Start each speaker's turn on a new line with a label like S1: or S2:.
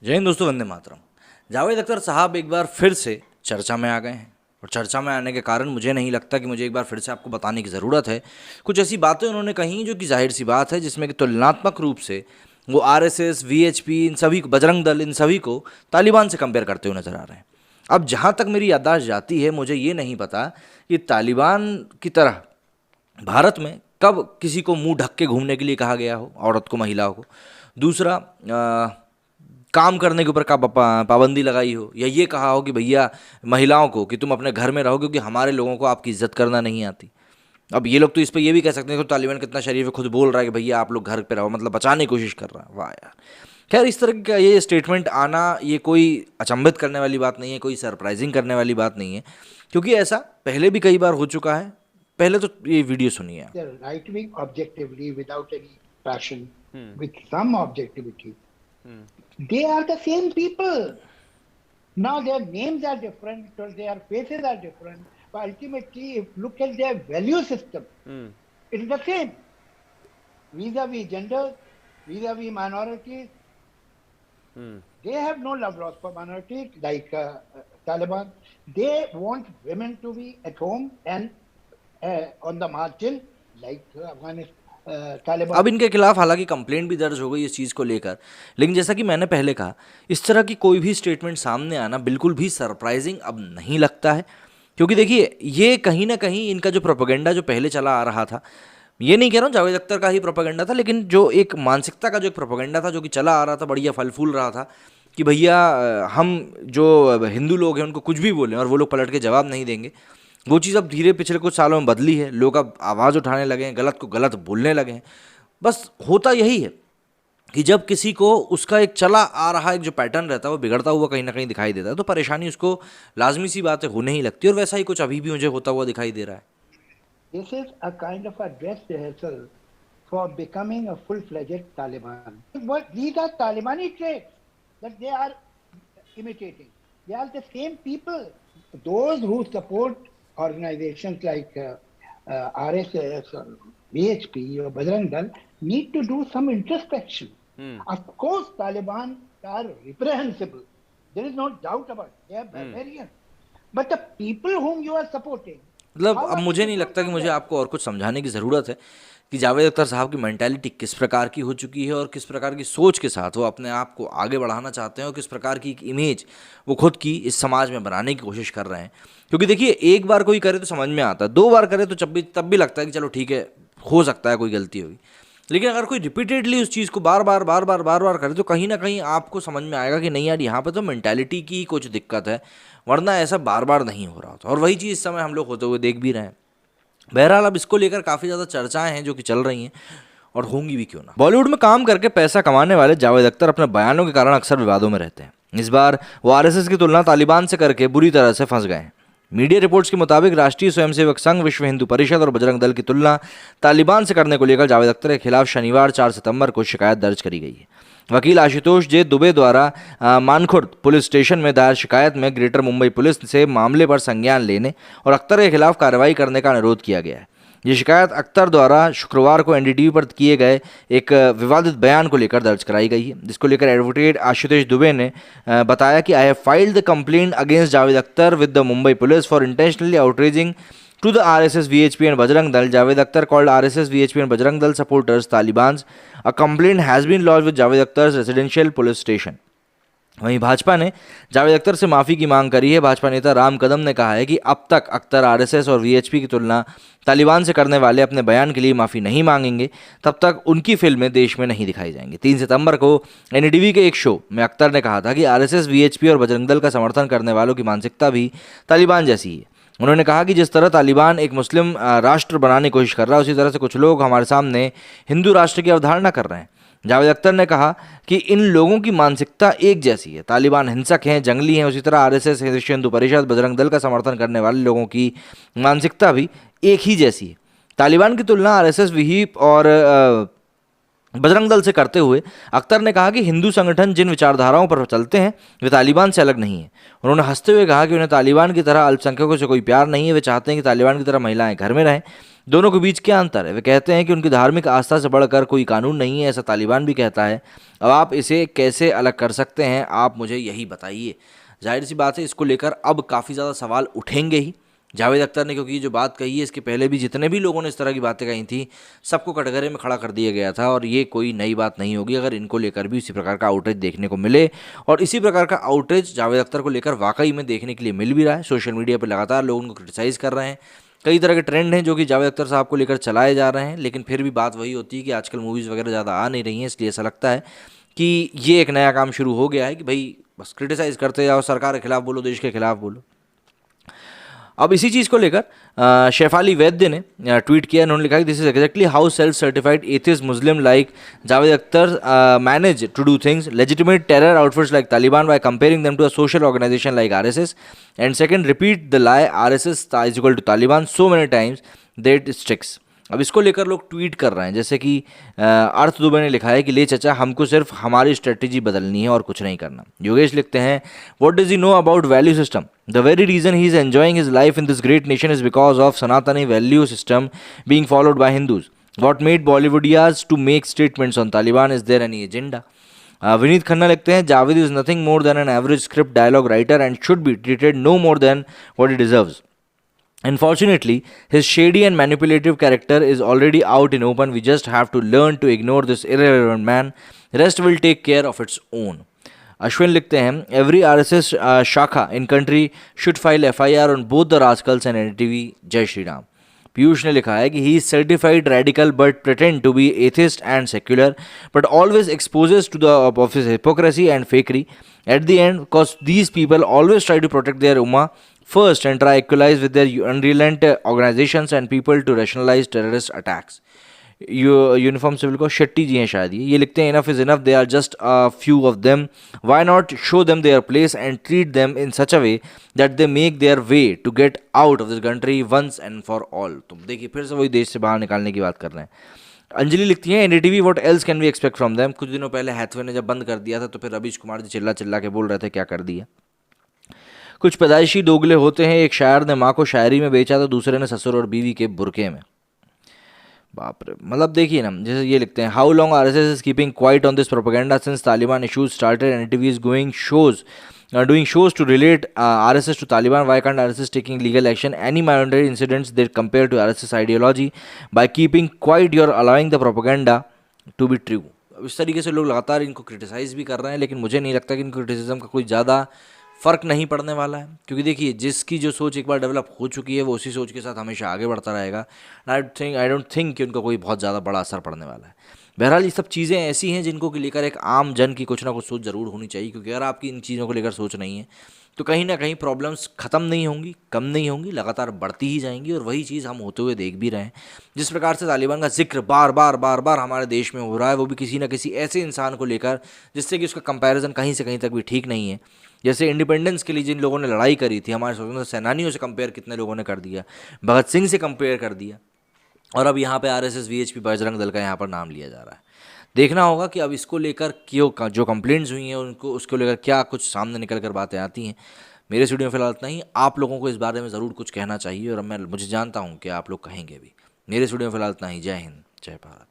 S1: जय हिंद दोस्तों, वंदे मातरम। जावेद अख्तर साहब एक बार फिर से चर्चा में आ गए हैं और चर्चा में आने के कारण मुझे नहीं लगता कि मुझे एक बार फिर से आपको बताने की ज़रूरत है। कुछ ऐसी बातें उन्होंने कही जो कि जाहिर सी बात है, जिसमें कि तुलनात्मक रूप से वो आरएसएस, वीएचपी, इन सभी को, बजरंग दल, इन सभी को तालिबान से कंपेयर करते हुए नजर आ रहे हैं। अब जहाँ तक मेरी याददाश्त जाती है, मुझे ये नहीं पता कि तालिबान की तरह भारत में कब किसी को मुंह ढक के घूमने के लिए कहा गया हो, औरत को, महिलाओं को। दूसरा, काम करने के ऊपर कब पाबंदी लगाई हो, या ये कहा हो कि भैया महिलाओं को कि तुम अपने घर में रहो क्योंकि हमारे लोगों को आपकी इज्जत करना नहीं आती। अब ये लोग तो इस पे ये भी कह सकते हैं कि तालिबान कितना शरीफ है, खुद बोल रहा है कि भैया आप लोग घर पे रहो, मतलब बचाने की कोशिश कर रहा है। वाह यार। खैर, इस तरह का ये स्टेटमेंट आना, ये कोई अचंभित करने वाली बात नहीं है, कोई सरप्राइजिंग करने वाली बात नहीं है, क्योंकि ऐसा पहले भी कई बार हो चुका है। पहले तो ये वीडियो सुनिए आप।
S2: The right wing objectively, without any passion, with some objectivity, they are the same people. Now their names are different, or their faces are different, but ultimately, if look at their value system, it is the same. Vis-a-vis gender, vis-a-vis minorities, they have no love lost for minorities like Taliban. They want women to be at home and on the margin like Afghanistan. Taliban.
S1: अब इनके खिलाफ हालांकि complaint भी दर्ज हो गई इस चीज़ को लेकर, लेकिन जैसा कि मैंने पहले कहा, इस तरह की कोई भी स्टेटमेंट सामने आना बिल्कुल भी सरप्राइजिंग अब नहीं लगता है। क्योंकि देखिए, ये कहीं ना कहीं इनका जो प्रोपेगेंडा जो पहले चला आ रहा था, ये नहीं कह रहा हूँ जावेद अख्तर का ही प्रोपेगेंडा था, लेकिन जो एक मानसिकता का जो एक प्रोपेगेंडा था जो कि चला आ रहा था, बढ़िया फल फूल रहा था कि भैया हम जो हिंदू लोग हैं उनको कुछ भी बोलें और वो लोग पलट के जवाब नहीं देंगे। वो चीज़ अब धीरे पिछले कुछ सालों में बदली है। लोग अब आवाज़ उठाने लगे हैं, गलत को गलत बोलने लगे हैं। बस होता यही है कि जब किसी को उसका एक चला आ रहा एक जो पैटर्न रहता है वो बिगड़ता हुआ कहीं ना कहीं दिखाई देता है, तो परेशानी उसको लाजमी सी बात है होने ही लगती है, और वैसा ही कुछ अभी भी मुझे होता हुआ दिखाई दे रहा है।
S2: This is a kind of a dress rehearsal for becoming a full-fledged Taliban. What these are Talibani traits that they are imitating. They are the same people. Those who support organizations like RSS or BHP or Bajrang Dal need to do some introspection. Of course, Taliban are reprehensible. There is no doubt about it. They are barbarians. But the people whom you are supporting,
S1: मतलब अब मुझे नहीं लगता कि मुझे आपको और कुछ समझाने की ज़रूरत है कि जावेद अख्तर साहब की मेंटालिटी किस प्रकार की हो चुकी है और किस प्रकार की सोच के साथ वो अपने आप को आगे बढ़ाना चाहते हैं और किस प्रकार की एक इमेज वो खुद की इस समाज में बनाने की कोशिश कर रहे हैं। क्योंकि देखिए, एक बार कोई करे तो समझ में आता है, दो बार करे तो तब भी लगता है कि चलो ठीक है, हो सकता है कोई गलती होगी। लेकिन अगर कोई रिपीटेडली उस चीज़ को बार बार करे तो कहीं ना कहीं आपको समझ में आएगा कि नहीं यार, यहाँ पे तो मेंटालिटी की कुछ दिक्कत है, वरना ऐसा बार बार नहीं हो रहा होता। और वही चीज़ इस समय हम लोग होते हुए देख भी रहे हैं। बहरहाल, अब इसको लेकर काफ़ी ज़्यादा चर्चाएं हैं जो कि चल रही हैं, और होंगी भी क्यों ना। बॉलीवुड में काम करके पैसा कमाने वाले जावेद अख्तर अपने बयानों के कारण अक्सर विवादों में रहते हैं। इस बार वो आरएसएस की तुलना तालिबान से करके बुरी तरह से फंस गए हैं। मीडिया रिपोर्ट्स के मुताबिक राष्ट्रीय स्वयंसेवक संघ, विश्व हिंदू परिषद और बजरंग दल की तुलना तालिबान से करने को लेकर जावेद अख्तर के खिलाफ शनिवार 4 सितंबर को शिकायत दर्ज करी गई है। वकील आशुतोष जे दुबे द्वारा मानखुर्द पुलिस स्टेशन में दायर शिकायत में ग्रेटर मुंबई पुलिस से मामले पर संज्ञान लेने और अख्तर के खिलाफ कार्रवाई करने का अनुरोध किया गया है। ये शिकायत अख्तर द्वारा शुक्रवार को एनडीटीवी पर किए गए एक विवादित बयान को लेकर दर्ज कराई गई है, जिसको लेकर एडवोकेट आशुतोष दुबे ने बताया कि I have filed the complaint against Javed Akhtar with the Mumbai police for intentionally outreaching to the RSS, VHP and Bajrang Dal. Javed Akhtar called RSS, VHP and Bajrang Dal supporters Talibans. A complaint has been lodged with Javed Akhtar's residential police station. वहीं भाजपा ने जावेद अख्तर से माफ़ी की मांग करी है। भाजपा नेता राम कदम ने कहा है कि अब तक अख्तर आरएसएस और वीएचपी की तुलना तालिबान से करने वाले अपने बयान के लिए माफ़ी नहीं मांगेंगे, तब तक उनकी फिल्में देश में नहीं दिखाई जाएंगी। 3 सितंबर को एनडीटीवी के एक शो में अख्तर ने कहा था कि आरएसएस, वीएचपी और बजरंग दल का समर्थन करने वालों की मानसिकता भी तालिबान जैसी है। उन्होंने कहा कि जिस तरह तालिबान एक मुस्लिम राष्ट्र बनाने की कोशिश कर रहा है, उसी तरह से कुछ लोग हमारे सामने हिंदू राष्ट्र की अवधारणा कर रहे हैं। जावेद अख्तर ने कहा कि इन लोगों की मानसिकता एक जैसी है। तालिबान हिंसक हैं, जंगली हैं, उसी तरह आरएसएस, विश्व हिंदू परिषद, बजरंग दल का समर्थन करने वाले लोगों की मानसिकता भी एक ही जैसी है। तालिबान की तुलना आरएसएस, विहिप और बजरंग दल से करते हुए अख्तर ने कहा कि हिंदू संगठन जिन विचारधाराओं पर चलते हैं वे तालिबान से अलग नहीं है। उन्होंने हंसते हुए कहा कि उन्हें तालिबान की तरह अल्पसंख्यकों से कोई प्यार नहीं है। वे चाहते हैं कि तालिबान की तरह महिलाएं घर में रहें। दोनों के बीच क्या अंतर है? वे कहते हैं कि उनकी धार्मिक आस्था से बढ़कर कोई कानून नहीं है, ऐसा तालिबान भी कहता है। अब आप इसे कैसे अलग कर सकते हैं, आप मुझे यही बताइए। जाहिर सी बात है, इसको लेकर अब काफ़ी ज़्यादा सवाल उठेंगे ही। जावेद अख्तर ने, क्योंकि ये जो बात कही है, इसके पहले भी जितने भी लोगों ने इस तरह की बातें कही थी, सबको कटघरे में खड़ा कर दिया गया था, और ये कोई नई बात नहीं होगी अगर इनको लेकर भी इसी प्रकार का आउटरीच देखने को मिले। और इसी प्रकार का आउटरीच जावेद अख्तर को लेकर वाकई में देखने के लिए मिल भी रहा है। सोशल मीडिया पर लगातार लोग उनको क्रिटिसाइज़ कर रहे हैं। कई तरह के ट्रेंड हैं जो कि जावेद अख्तर साहब को लेकर चलाए जा रहे हैं, लेकिन फिर भी बात वही होती है कि आजकल मूवीज़ वगैरह ज़्यादा आ नहीं रही हैं, इसलिए ऐसा लगता है कि ये एक नया काम शुरू हो गया है कि भाई बस क्रिटिसाइज़ करते जाओ, सरकार के खिलाफ बोलो, देश के खिलाफ बोलो। अब इसी चीज़ को लेकर शेफाली वैद्य ने ट्वीट किया। उन्होंने लिखा कि this is exactly how self certified atheist Muslim like Javed Akhtar manage to do things, legitimate terror outfits like Taliban by comparing them to a social organization like RSS, and second repeat the lie RSS is equal to Taliban so many times that sticks. अब इसको लेकर लोग tweet कर रहे हैं, जैसे कि अर्थ दुबे ने लिखा है कि ले चचा, हमको सिर्फ हमारी स्ट्रेटजी बदलनी है और कुछ नहीं करना। योगेश लिखते हैं, what does he know about value system? The very reason he is enjoying his life in this great nation is because of Sanatani value system being followed by Hindus. What made Bollywoodias to make statements on Taliban? Is there any agenda? Vineet Khanna लिखते हैं, Javed is nothing more than an average script dialogue writer and should be treated no more than what he deserves. Unfortunately, his shady and manipulative character is already out in open. We just have to learn to ignore this irrelevant man. Rest will take care of its own. Ashwin लिखते हैं, every RSS शाखा in country should file FIR on both the rascals and NTV. जय श्री राम. पीयूष ने लिखा है कि he is certified radical but pretend to be atheist and secular, but always exposes to the of his hypocrisy and fakery. At the end, because these people always try to protect their ummah first and try equalize with their unrelenting organizations and people to rationalize terrorist attacks. Uniform civil को शेट्टी जी हैं शायद, ये लिखते हैं, enough is enough, they are just a few of them, why not show them their place and treat them in such a way that they make their way to get out of this country once and for all. तुम देखिए, फिर से वही देश से बाहर निकालने की बात कर रहे हैं। अंजलि लिखती है, NDTV what else can we expect from them? कुछ दिनों पहले हैथवे ने जब बंद कर दिया था, तो फिर रवीश कुमार जी चिल्ला चिल्ला के बोल रहे थे क्या कर दिया। कुछ पैदाइशी दोगले होते हैं, एक शायर ने माँ को शायरी में बेचा तो दूसरे ने ससुर और बीवी के बुरके में। बाप रे, मतलब देखिए ना, जैसे ये लिखते हैं, how long RSS is keeping quiet on this propaganda since Taliban issues started and TV is doing shows to relate RSS to Taliban. Why can't RSS taking legal action any minor incidents that compare to RSS ideology? By keeping quiet, you're allowing the propaganda to be true. इस तरीके से लोग लगातार इनको criticise भी कर रहे हैं, लेकिन मुझे नहीं लगता कि इनको क्रिटिसिज्म का कोई ज़्यादा फ़र्क नहीं पड़ने वाला है, क्योंकि देखिए, जिसकी जो सोच एक बार डेवलप हो चुकी है वो उसी सोच के साथ हमेशा आगे बढ़ता रहेगा। आई डोंट थिंक कि उनका कोई बहुत ज़्यादा बड़ा असर पड़ने वाला है। बहरहाल, ये सब चीज़ें ऐसी हैं जिनको को लेकर एक आम जन की कुछ ना कुछ सोच ज़रूर होनी चाहिए, क्योंकि अगर आपकी इन चीज़ों को लेकर सोच नहीं है तो कहीं ना कहीं प्रॉब्लम्स ख़त्म नहीं होंगी, कम नहीं होंगी, लगातार बढ़ती ही जाएंगी। और वही चीज़ हम होते हुए देख भी रहे हैं। जिस प्रकार से तालिबान का जिक्र बार बार हमारे देश में हो रहा है, वो भी किसी न किसी ऐसे इंसान को लेकर जिससे कि उसका कंपैरिजन कहीं से कहीं तक भी ठीक नहीं है। जैसे इंडिपेंडेंस के लिए जिन लोगों ने लड़ाई करी थी, हमारे स्वतंत्रता सेनानियों से कंपेयर कितने लोगों ने कर दिया, भगत सिंह से कंपेयर कर दिया, और अब यहाँ पे आरएसएस वीएचपी बजरंग दल का यहाँ पर नाम लिया जा रहा है। देखना होगा कि अब इसको लेकर क्यों जो कंप्लेंट्स हुई हैं उनको, उसको लेकर क्या कुछ सामने निकल कर बातें आती हैं। मेरे स्टूडियो में फिलहाल इतना ही। आप लोगों को इस बारे में ज़रूर कुछ कहना चाहिए, और मुझे जानता हूँ कि आप लोग कहेंगे भी। मेरे स्टूडियो में फिलहाल इतना ही। जय हिंद, जय भारत।